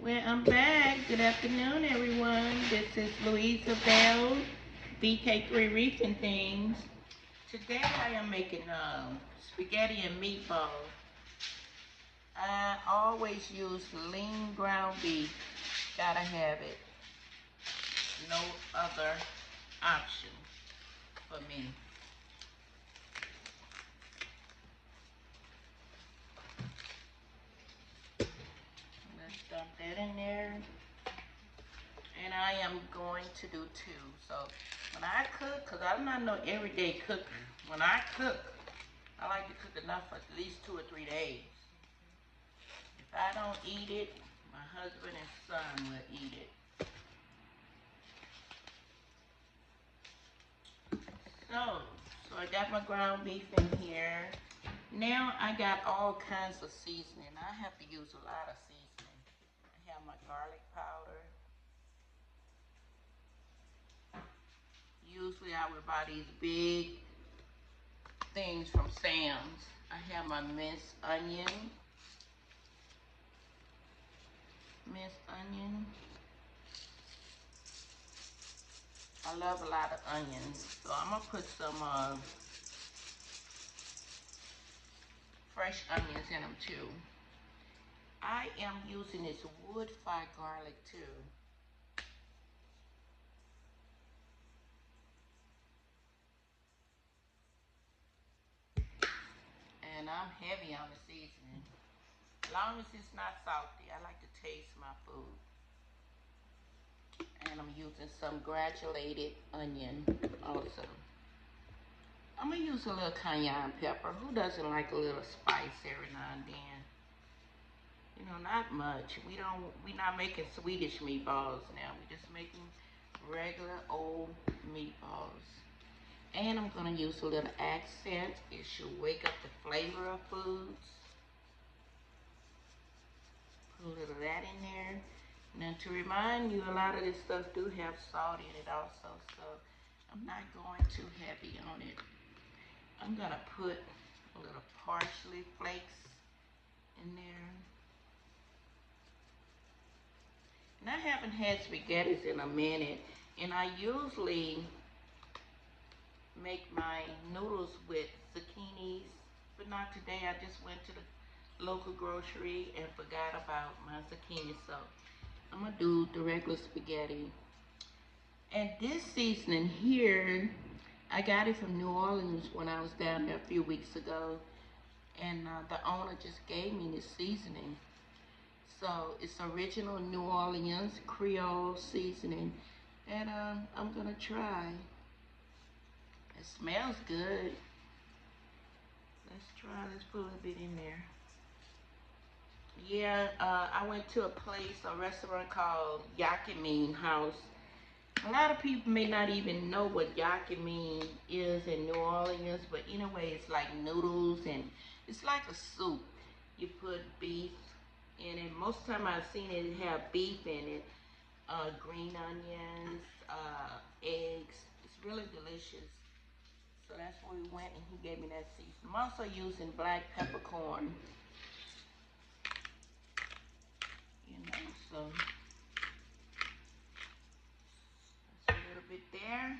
Well, I'm back. Good afternoon, everyone. This is Louisa Bell, BK3 Reefs and Things. Today I am making spaghetti and meatballs. I always use lean ground beef. Gotta have it. No other option for me. Let's dump that in there. And I am going to do two. So when I cook, because I'm not no everyday cooker, when I cook, I like to cook enough for at least 2 or 3 days. If I don't eat it, my husband and son will eat it. So I got my ground beef in here. Now I got all kinds of seasoning. I have to use a lot of seasoning. I have my garlic powder. Usually I would buy these big things from Sam's. I have my minced onion. I love a lot of onions. So I'm gonna put some fresh onions in them too. I am using this wood fire garlic too. And I'm heavy on the seasoning. As long as it's not salty, I like to taste my food. And I'm using some granulated onion also. I'm gonna use a little cayenne pepper. Who doesn't like a little spice every now and then? You know, not much. We're not making Swedish meatballs now. We're just making regular old meatballs. And I'm gonna use a little accent. It should wake up the flavor of foods. Put a little of that in there. Now to remind you, a lot of this stuff do have salt in it also, so I'm not going too heavy on it. I'm gonna put a little parsley flakes in there. And I haven't had spaghettis in a minute, and I usually make my noodles with zucchinis, but not today. I just went to the local grocery and forgot about my zucchini, so I'm gonna do the regular spaghetti. And this seasoning here, I got it from New Orleans when I was down there a few weeks ago, and the owner just gave me this seasoning. So it's original New Orleans Creole seasoning, and I'm gonna try. It smells good. Let's try. Let's put a little bit in there. Yeah, I went to a restaurant called Yakimine House. A lot of people may not even know what yakimine is in New Orleans, but anyway, it's like noodles and it's like a soup. You put beef in it. Most of the time I've seen it have beef in it, green onions, eggs. It's really delicious. So that's where we went and he gave me that season. I'm also using black peppercorn. You know, so that's a little bit there.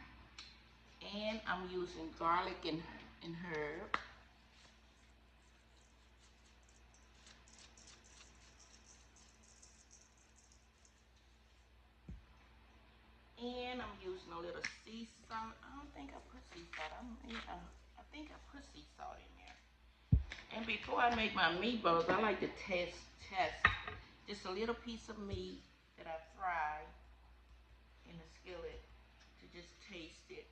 And I'm using garlic and herb. And I'm using a little sea salt. I don't think I put sea salt. I think I put sea salt in there. And before I make my meatballs, I like to test just a little piece of meat that I fry in the skillet to just taste it.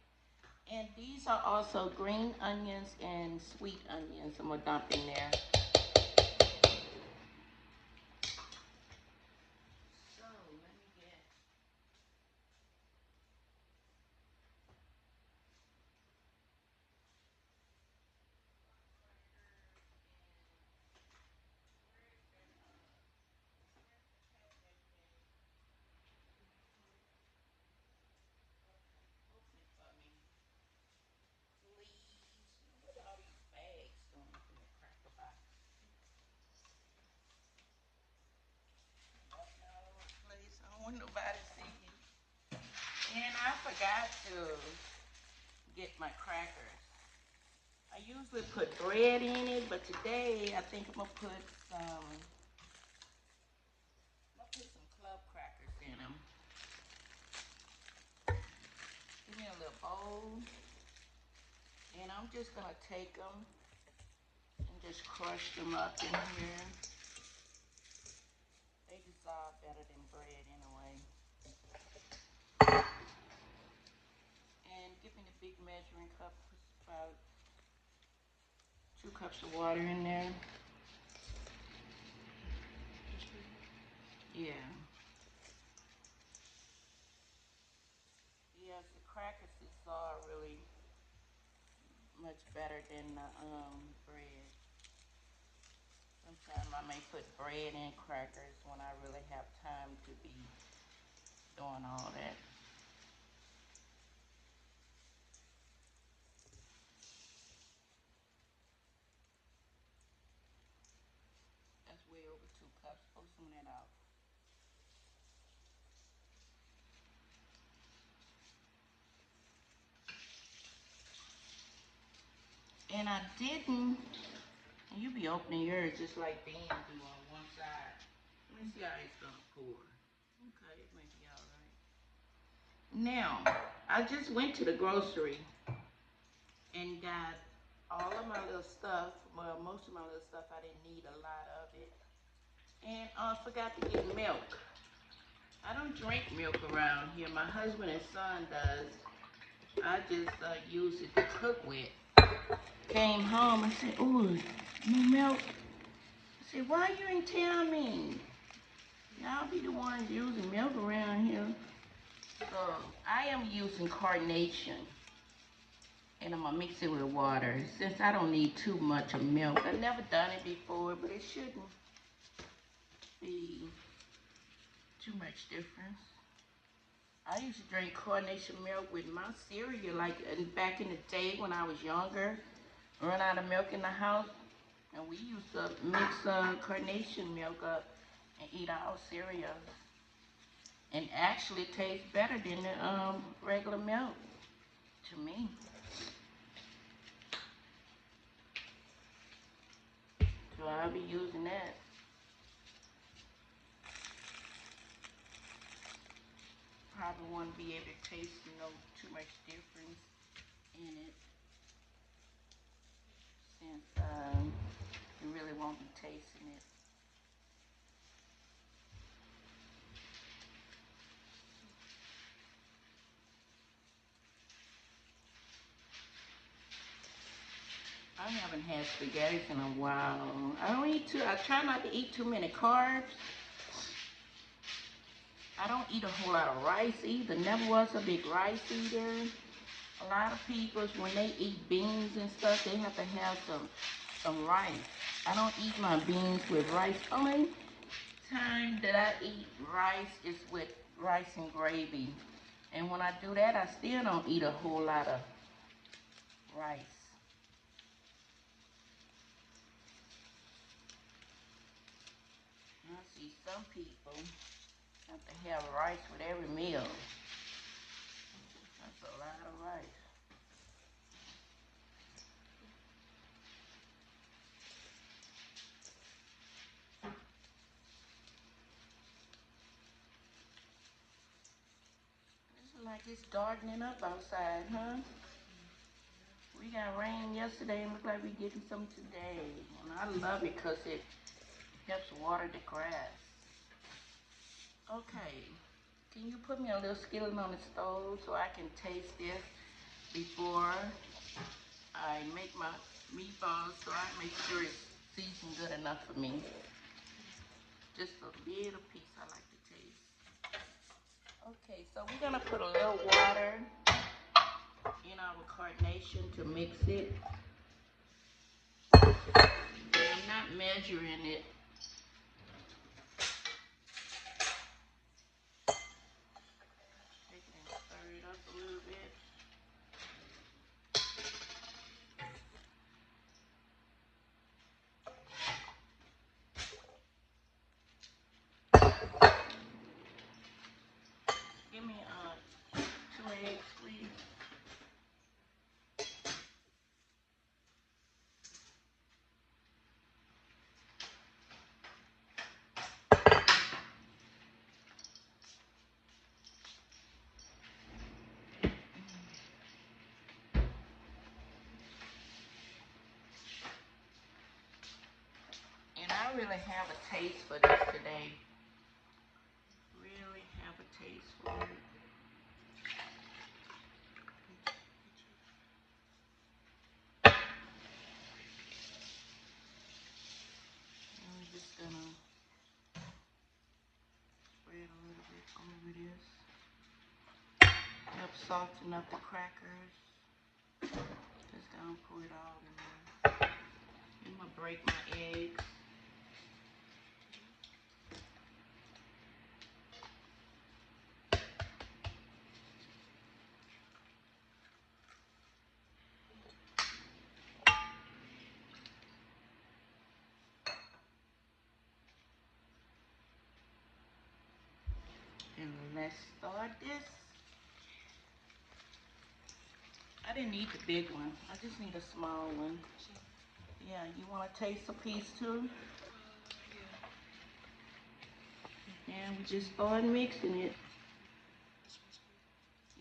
And these are also green onions and sweet onions I'm gonna dump in there. So let me get all these bags going in the cracker box. forgot to get my crackers. I usually put bread in it, but today I think I'm gonna put some club crackers in them. Give me a little bowl, and I'm just gonna take them and just crush them up in here. They dissolve better than bread anyway. And give me the big measuring cup, about 2 cups of water in there. Yeah. Yes, the crackers dissolve really much better than the bread. Sometimes I may put bread and crackers when I really have time to be doing all that. That's way over 2 cups. Pull some of that out. And I didn't, and you be opening yours just like Dan do on one side. Let me see how it's gonna pour. Okay, it may be all right. Now, I just went to the grocery and got all of my little stuff. Well, most of my little stuff, I didn't need a lot of it. And I forgot to get milk. I don't drink milk around here. My husband and son does. I just use it to cook with. Came home and said, "Ooh, no milk." I said, "Why you ain't tell me? Y'all be the ones using milk around here." So I am using carnation, and I'm gonna mix it with water since I don't need too much of milk. I've never done it before, but it shouldn't be too much difference. I used to drink carnation milk with my cereal, like back in the day when I was younger. Run out of milk in the house, and we used to mix carnation milk up and eat our cereal. And actually it tastes better than the regular milk, to me. So I'll be using that. Probably won't be able to taste, too much difference in it, since you really won't be tasting it. I haven't had spaghetti in a while. I try not to eat too many carbs. I don't eat a whole lot of rice either. Never was a big rice eater. A lot of people, when they eat beans and stuff, they have to have some rice. I don't eat my beans with rice. Only time that I eat rice is with rice and gravy. And when I do that, I still don't eat a whole lot of rice. I see some people have to have rice with every meal. That's a lot of rice. It's like it's darkening up outside, huh? We got rain yesterday and look like we're getting some today. And I love it because it helps water the grass. Okay, can you put me a little skillet on the stove so I can taste this before I make my meatballs, so I make sure it's seasoned good enough for me. Just a little piece I like to taste. Okay, so we're gonna put a little water in our carnation to mix it. And I'm not measuring it. Take it and stir it up a little bit. Give me 2 eggs, really have a taste for this today. Really have a taste for it. And we're just gonna spread a little bit over this. Help soften up the crackers. Just gonna pour it all in there. I'm gonna break my eggs. And let's start this. I didn't need the big one. I just need a small one. Yeah, you want to taste a piece too? And we just start mixing it.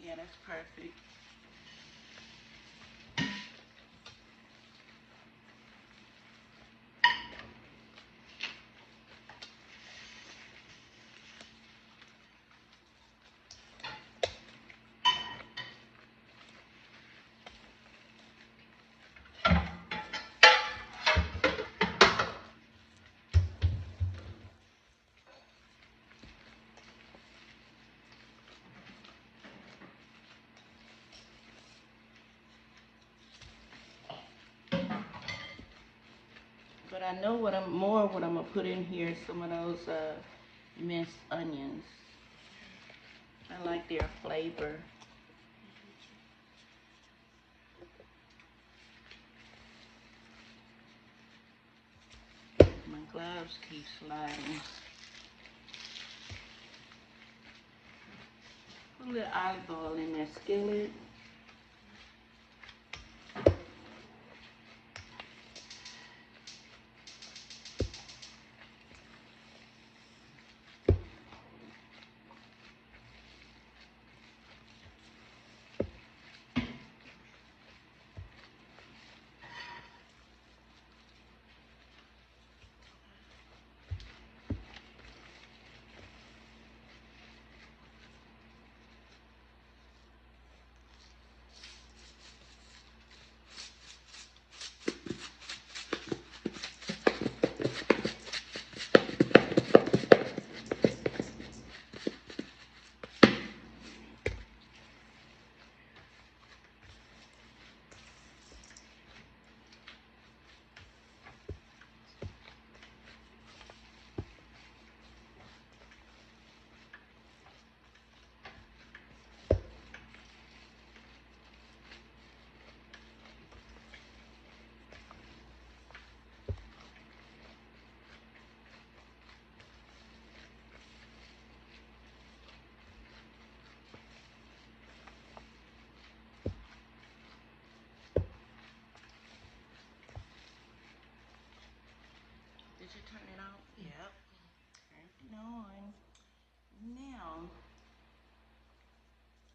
Yeah, that's perfect. But I know what I'm gonna put in here is some of those minced onions. I like their flavor. My gloves keep sliding. Put a little olive oil in that skillet. Did you turn it off? Yep. Turned it on. Now,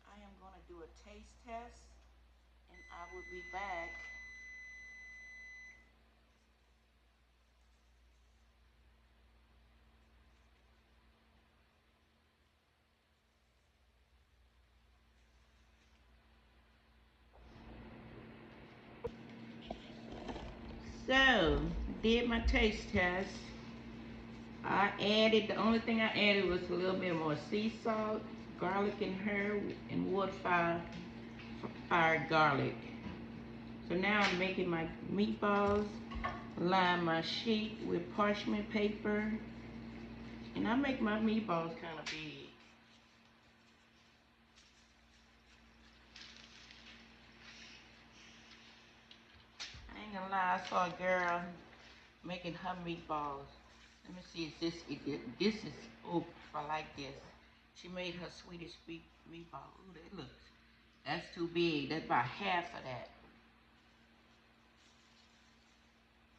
I am going to do a taste test and I will be back. So, did my taste test. The only thing I added was a little bit more sea salt, garlic and herb, and wood fired garlic. So now I'm making my meatballs, line my sheet with parchment paper, and I make my meatballs kind of big. I ain't gonna lie, I saw a girl making her meatballs. Let me see, this is, oh, I like this. She made her Swedish meatball. Ooh, that looks, that's too big. That's about half of that.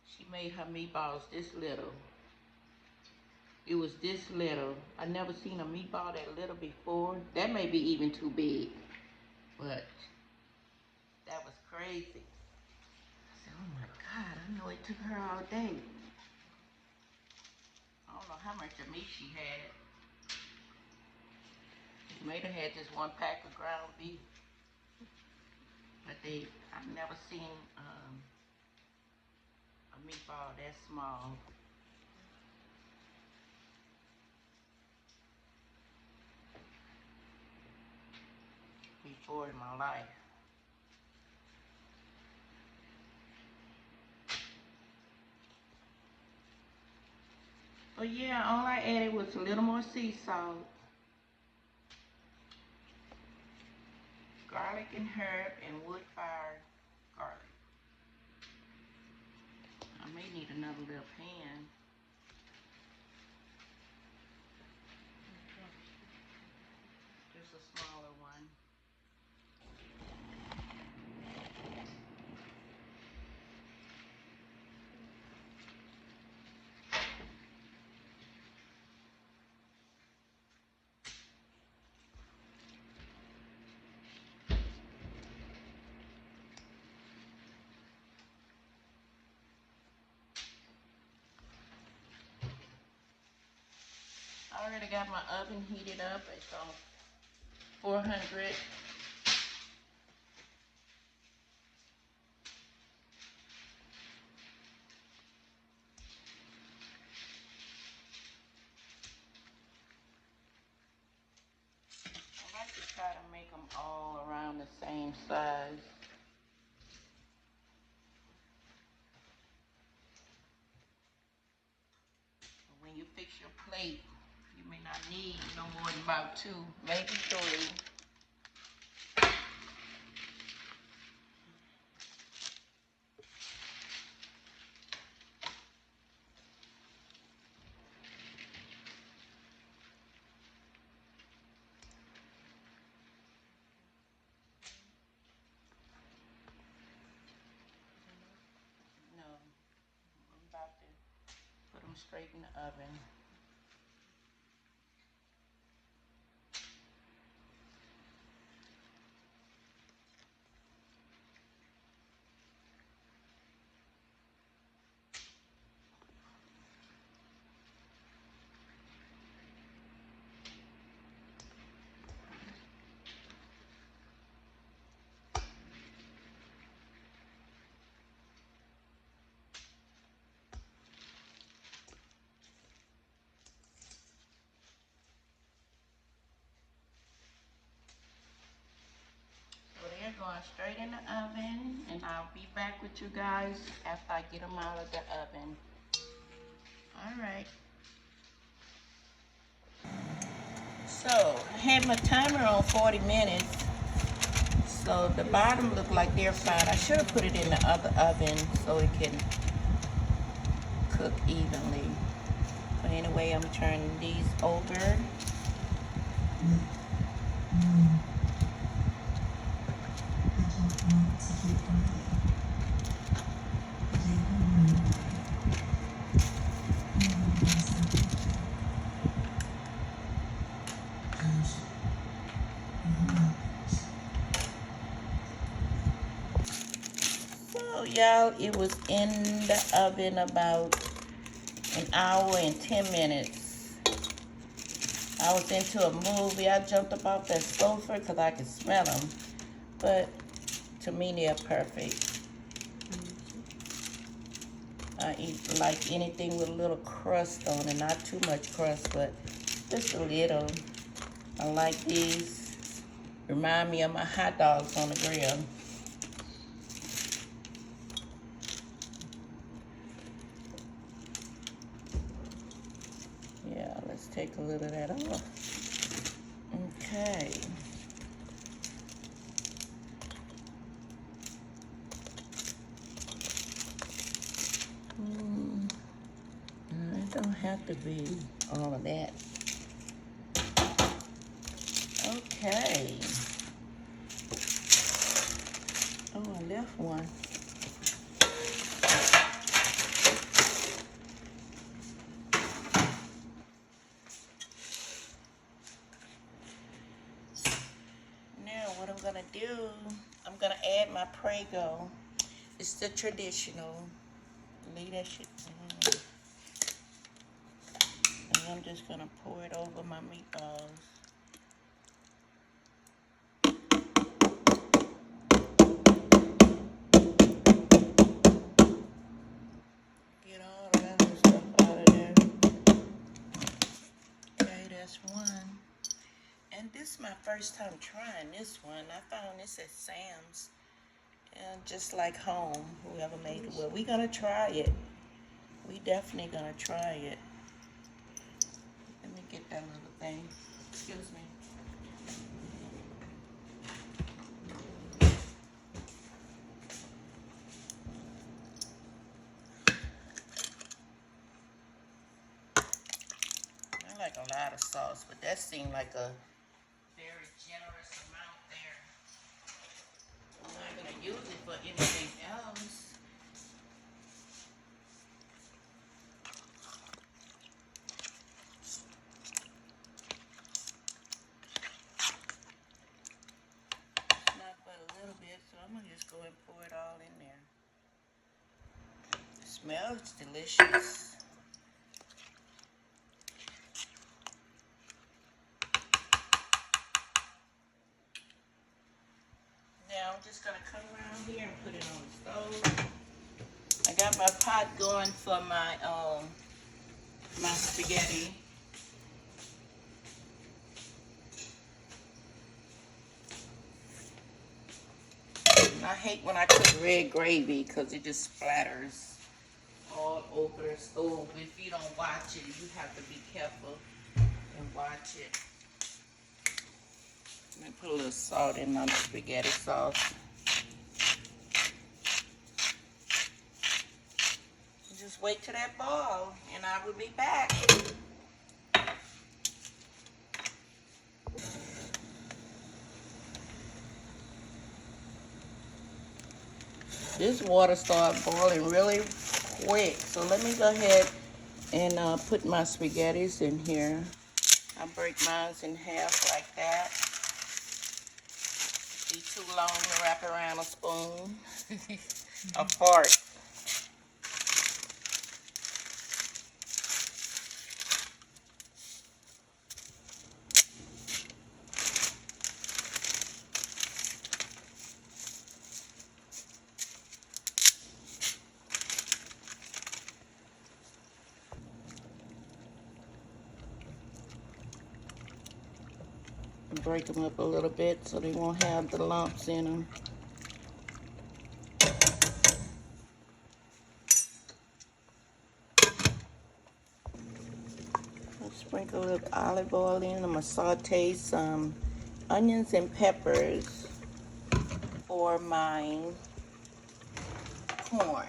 She made her meatballs this little. It was this little. I never seen a meatball that little before. That may be even too big, but that was crazy. I said, oh my God, I know it took her all day. how much of meat she had. Made her had just 1 pack of ground beef. But I've never seen a meatball that small before in my life. But yeah, all I added was a little more sea salt, garlic and herb, and wood fire garlic. I may need another little pan. Just a smaller one. I already got my oven heated up. It's on 400. I like to try to make them all around the same size. When you fix your plate, you may not need no more than about 2, maybe 3. No, I'm about to put them straight in the oven. Going straight in the oven, and I'll be back with you guys after I get them out of the oven. All right. So I had my timer on 40 minutes. So the bottom look like they're fine. I should have put it in the other oven so it can cook evenly. But anyway, I'm turning these over. So y'all, it was in the oven about an hour and 10 minutes. I was into a movie. I jumped up off that sofa because I could smell them. But to me, they're perfect. I eat like anything with a little crust on it. Not too much crust, but just a little. I like these. Remind me of my hot dogs on the grill. Yeah, let's take a little of that off. Okay. It don't have to be all of that. Okay. Oh, I left one. Now what I'm gonna do, I'm gonna add my Prego. It's the traditional. Leave that shit. I'm just gonna pour it over my meatballs. Get all the other stuff out of there. Okay, that's one. And this is my first time trying this one. I found this at Sam's. And just like home, whoever made it. Well, we're gonna try it. We definitely gonna try it. Let me get that little thing. Excuse me. I like a lot of sauce, but that seemed like a very generous amount there. I'm not gonna use it for anything else. It's not but a little bit, so I'm gonna just go and pour it all in there. It smells delicious. Now I'm just gonna come around here and put it on the stove. I got my pot going for my my spaghetti. And I hate when I cook red gravy because it just splatters all over the stove. If you don't watch it, you have to be careful and watch it. Let me put a little salt in my spaghetti sauce. Just wait till that boil and I will be back. This water started boiling really quick, so let me go ahead and put my spaghettis in here. I break mine in half like that. Be too long to wrap around a spoon. A fork. Break them up a little bit so they won't have the lumps in them. I'll sprinkle a little olive oil in. I'm going to saute some onions and peppers for my corn.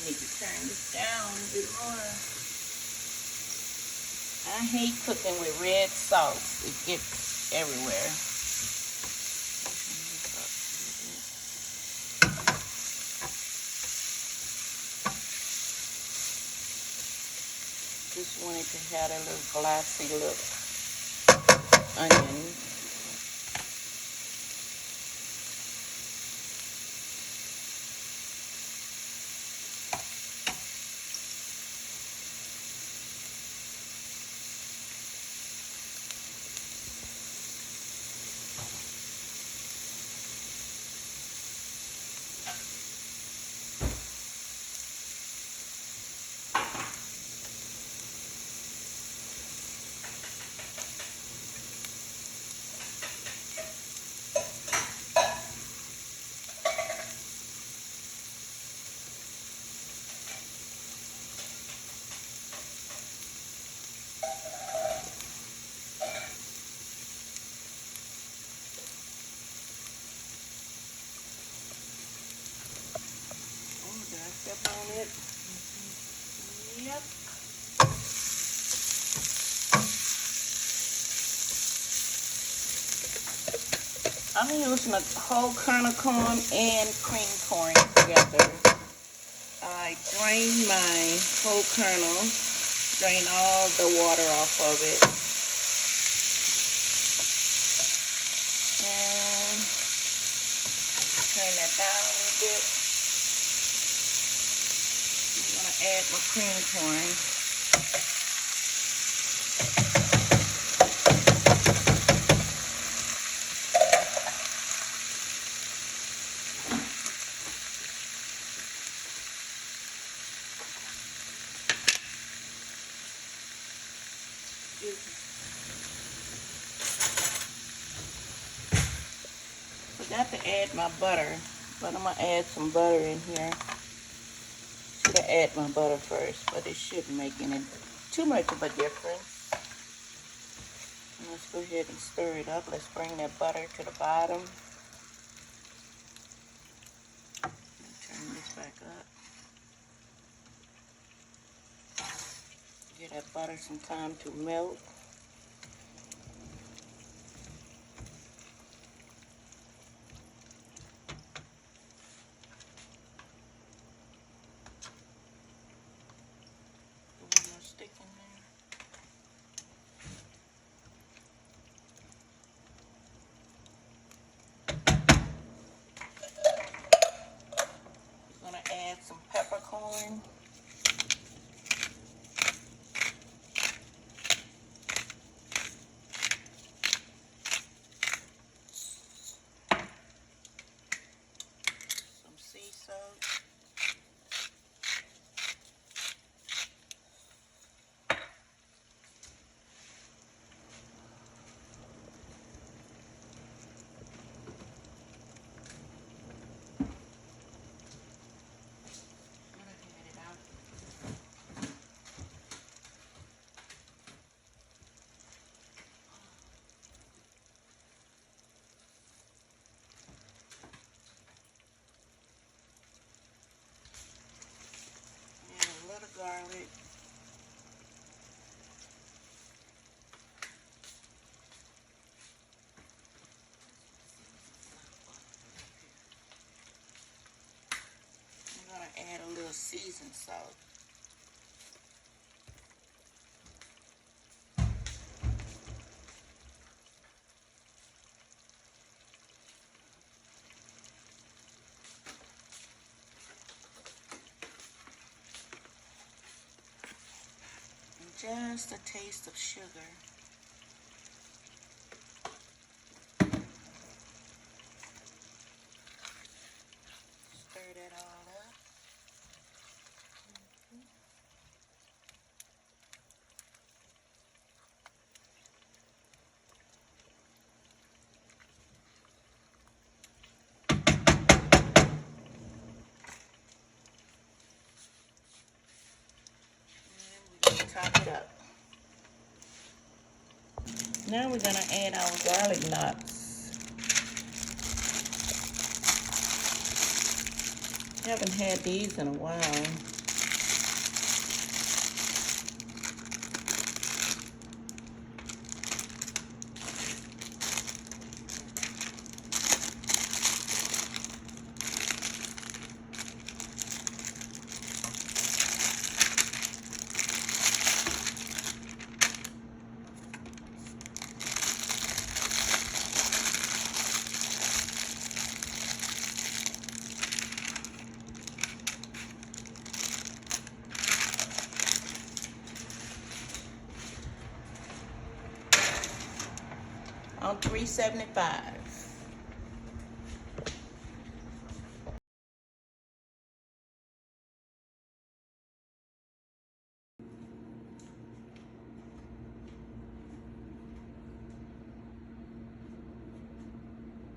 Need to turn this down a bit more. I hate cooking with red sauce. It gets everywhere. Just wanted to have a little glassy look. Onions. it. Yep. I'm using a whole kernel corn and cream corn together. I drain my whole kernel, drain all the water off of it. And turn that down a little bit. I'm going to add my cream corn. Forgot to add my butter, but I'm going to add some butter in here. Should have added my butter first, but it shouldn't make any too much of a difference. And let's go ahead and stir it up. Let's bring that butter to the bottom. Turn this back up. Give that butter some time to melt. Put one more stick in there. We're going to add some peppercorn. Some sea salt. Garlic. I'm going to add a little seasoned salt. Just a taste of sugar. Stir that all up. And we're going to top it up. Now we're going to add our garlic knots. Haven't had these in a while. On 375.